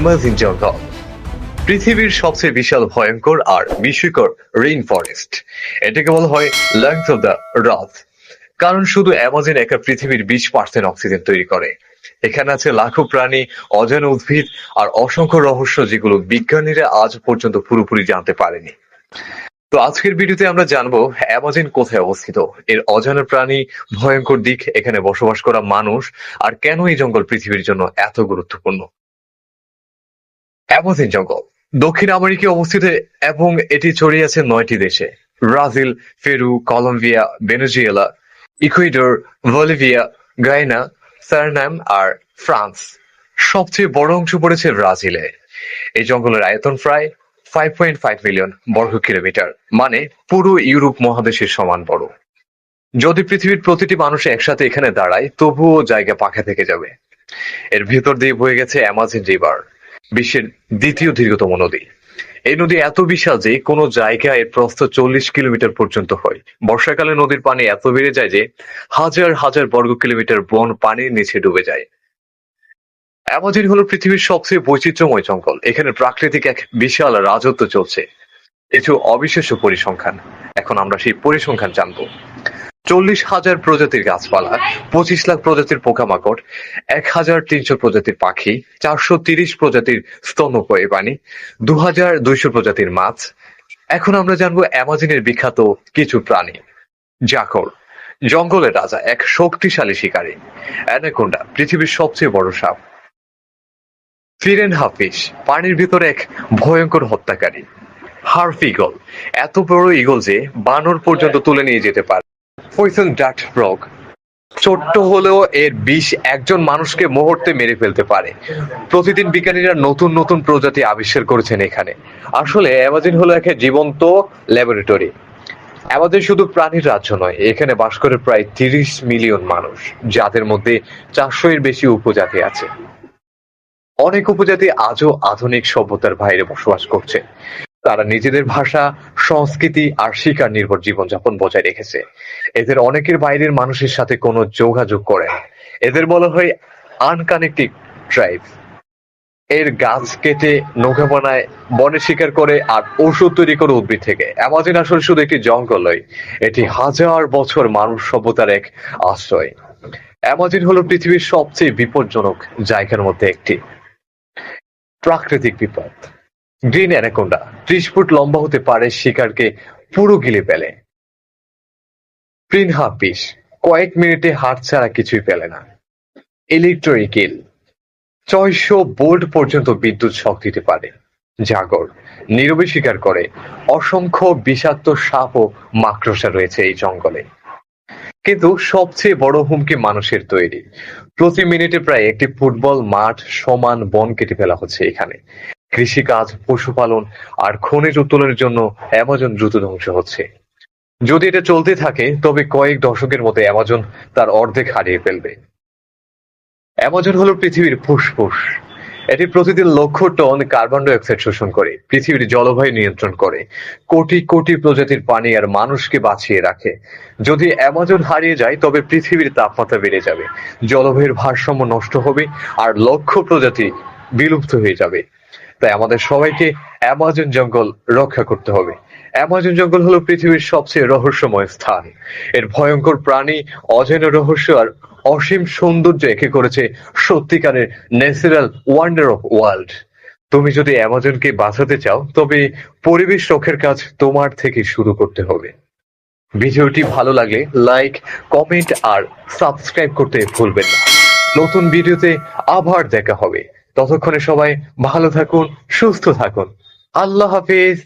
Amazon জঙ্গল, পৃথিবীর সবচেয়ে বিশাল, ভয়ঙ্কর আর বিস্ময়কর রেইন ফরেস্ট। এটাকে বলা হয় লাংস অফ দ্য রাথ, কারণ শুধু অ্যামাজন একা পৃথিবীর 20% অক্সিজেন তৈরি করে। এখানে আছে লাখো প্রাণী, অজানা উদ্ভিদ আর অসংখ্য রহস্য, যেগুলো বিজ্ঞানীরা আজ পর্যন্ত পুরোপুরি জানতে পারেনি। তো আজকের ভিডিওতে আমরা জানবো অ্যামাজন কোথায় অবস্থিত, এর অজানা প্রাণী, ভয়ঙ্কর দিক, এখানে বসবাস করা মানুষ, আর কেন এই জঙ্গল পৃথিবীর জন্য এত গুরুত্বপূর্ণ। অ্যামাজন জঙ্গল দক্ষিণ আমেরিকায় অবস্থিত এবং এটি ছড়িয়ে আছে 9টি দেশে: Brazil, Peru, Colombia, Venezuela, Ecuador, Bolivia, Guyana, Suriname আর ফ্রান্স। সবচেয়ে বড় অংশ পড়েছে ব্রাজিলে। এই জঙ্গলের আয়তন প্রায় 5.5 মিলিয়ন বর্গ কিলোমিটার, মানে পুরো ইউরোপ মহাদেশের সমান বড়। যদি পৃথিবীর প্রতিটি মানুষ একসাথে এখানে দাঁড়ায়, তবুও জায়গা পাকা থেকে যাবে। এর ভেতর দিয়ে বয়ে গেছে অ্যামাজন রিভার, বিশ্বের দ্বিতীয় দীর্ঘতম নদী। এই নদী এত বিশাল যে কোনো জায়গায় এর প্রস্থ 40 কিলোমিটার পর্যন্ত হয়। বর্ষাকালে নদীর পানি এত বেড়ে যায় যে হাজার হাজার বর্গ কিলোমিটার বন পানির নিচে ডুবে যায়। অ্যামাজন হলো পৃথিবীর সবচেয়ে বৈচিত্র্যময় জঙ্গল। এখানে প্রাকৃতিক এক বিশাল রাজত্ব চলছে। কিছু অবিশ্বাস্য পরিসংখ্যান, এখন আমরা সেই পরিসংখ্যান জানবো। 40,000 প্রজাতির গাছপালা, 25 লাখ প্রজাতির পোকামাকড়, 1,300 প্রজাতির পাখি, 430 প্রজাতির স্তন্যপায়ী প্রাণী, 2,200 প্রজাতির মাছ। এখন আমরা জানবো অ্যামাজনের বিখ্যাত কিছু প্রাণী। জাকর, জঙ্গলের রাজা, এক শক্তিশালী শিকারী। অ্যানাকোন্ডা, পৃথিবীর সবচেয়ে বড় সাপ। পিরানহা ফিশ, পানির ভিতরে এক ভয়ঙ্কর হত্যাকারী। হার্প ঈগল, এত বড় ঈগল যে বানর পর্যন্ত তুলে নিয়ে যেতে পারে। পয়সন ডার্ট ফ্রগ, ছোট্ট হলেও এর বিষ একজন মানুষকে মুহূর্তে মেরে ফেলতে পারে। প্রতিদিন বিজ্ঞানীরা নতুন নতুন প্রজাতি আবিষ্কার করেছেন এখানে। আসলে অ্যামাজন হলো এক জীবন্ত ল্যাবরেটরি। অ্যামাজন শুধু প্রাণীর রাজ্য নয়, এখানে বাস করে প্রায় 30 মিলিয়ন মানুষ, যাদের মধ্যে 400 এর বেশি উপজাতি আছে। অনেক উপজাতি আজও আধুনিক সভ্যতার বাইরে বসবাস করছে। তারা নিজেদের ভাষা, সংস্কৃতি আর শিকার নির্ভর জীবনযাপন বজায় রেখেছে। এদের অনেকের বাইরের মানুষের সাথে কোনো যোগাযোগ করে না। এদের বলা হয় আনকানেক্টেড ট্রাইব। এর গাছ কেটে নৌকা বানায়, বনে শিকার করে আর ঔষধ তৈরি করে উদ্ভিদ থেকে। অ্যামাজন আসলে শুধু একটি জঙ্গল নয়, এটি হাজার বছর মানুষ সভ্যতার এক আশ্রয়। অ্যামাজন হলো পৃথিবীর সবচেয়ে বিপজ্জনক জায়গার মধ্যে একটি। প্রাকৃতিক বিপদ। গ্রিন অ্যানাকোন্ডা 30 ফুট লম্বা হতে পারে, শিকারকে পুরো গিলে ফেলে। পিরানহা ফিশ কয়েক মিনিটে হাত ছাড়া কিছুই ফেলে না। ইলেকট্রিক ইল 600 ভোল্ট পর্যন্ত বিদ্যুৎ শক দিতে পারে। জাগর নীরবে শিকার করে। অসংখ্য বিষাক্ত সাপ ও মাকড়সা রয়েছে এই জঙ্গলে। কিন্তু সবচেয়ে বড় হুমকি মানুষের তৈরি। প্রতি মিনিটে প্রায় একটি ফুটবল মাঠ সমান বন কেটে ফেলা হচ্ছে এখানে। কৃষিকাজ, পশুপালন আর খনিজ উত্তোলনের জন্য অ্যামাজন দ্রুত ধ্বংস হচ্ছে। যদি এটা চলতে থাকে, তবে কয়েক দশকের মধ্যে অ্যামাজন তার অর্ধেক হারিয়ে ফেলবে। অ্যামাজন হলো পৃথিবীর ফুসফুস। এটি প্রতিদিন লক্ষ টন কার্বন ডাই অক্সাইড শোষণ করে, পৃথিবীর জলবায়ু নিয়ন্ত্রণ করে, কোটি কোটি প্রজাতির পানি আর মানুষকে বাঁচিয়ে রাখে। যদি অ্যামাজন হারিয়ে যায়, তবে পৃথিবীর তাপমাত্রা বেড়ে যাবে, জলবায়ুর ভারসাম্য নষ্ট হবে আর লক্ষ প্রজাতি বিলুপ্ত হয়ে যাবে। তাই আমাদের সবাইকে অ্যামাজন জঙ্গল রক্ষা করতে হবে। অ্যামাজন জঙ্গল হলো পৃথিবীর সবচেয়ে রহস্যময় স্থান। এর ভয়ঙ্কর প্রাণী, অজানা রহস্য আর অসীম সৌন্দর্য একে করেছে সত্যিকারের ন্যাচারাল ওয়ান্ডার অফ ওয়ার্ল্ড। তুমি যদি অ্যামাজনকে বাঁচাতে চাও, তবে পরিবেশ রক্ষার কাজ তোমার থেকে শুরু করতে হবে। ভিডিওটি ভালো লাগলে লাইক, কমেন্ট আর সাবস্ক্রাইব করতে ভুলবেন না। নতুন ভিডিওতে আবার দেখা হবে। ততক্ষণে সবাই ভালো থাকুন, সুস্থ থাকুন। আল্লাহ হাফেজ।